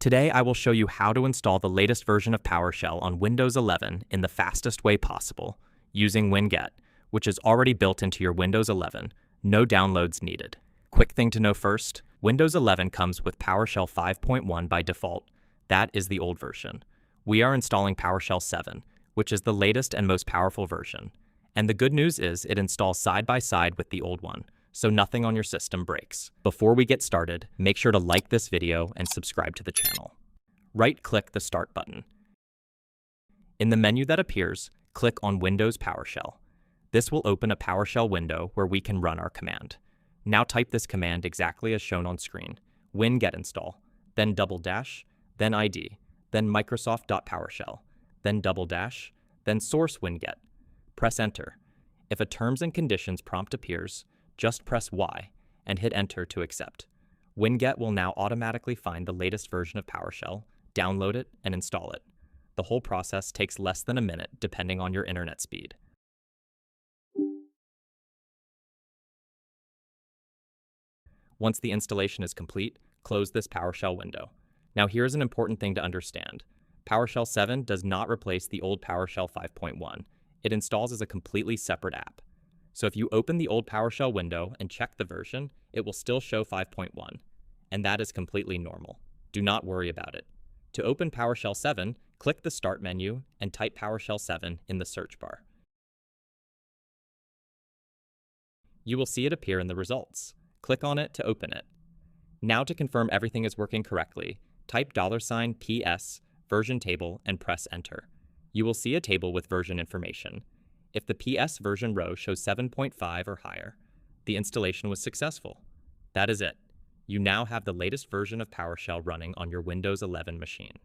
Today, I will show you how to install the latest version of PowerShell on Windows 11 in the fastest way possible, using Winget, which is already built into your Windows 11, no downloads needed. Quick thing to know first, Windows 11 comes with PowerShell 5.1 by default. That is the old version. We are installing PowerShell 7, which is the latest and most powerful version. And the good news is it installs side by side with the old one, so nothing on your system breaks. Before we get started, make sure to like this video and subscribe to the channel. Right-click the Start button. In the menu that appears, click on Windows PowerShell. This will open a PowerShell window where we can run our command. Now type this command exactly as shown on screen, winget install, then /, then id, then Microsoft.PowerShell, then /, then source winget. Press enter. If a terms and conditions prompt appears, just press Y and hit enter to accept. Winget will now automatically find the latest version of PowerShell, download it, and install it. The whole process takes less than a minute depending on your internet speed. Once the installation is complete, close this PowerShell window. Now here's an important thing to understand. PowerShell 7 does not replace the old PowerShell 5.1. It installs as a completely separate app. So if you open the old PowerShell window and check the version, it will still show 5.1, and that is completely normal. Do not worry about it. To open PowerShell 7, click the Start menu and type PowerShell 7 in the search bar. You will see it appear in the results. Click on it to open it. Now to confirm everything is working correctly, type $PS version table and press enter. You will see a table with version information. If the PS version row shows 7.5 or higher, the installation was successful. That is it. You now have the latest version of PowerShell running on your Windows 11 machine.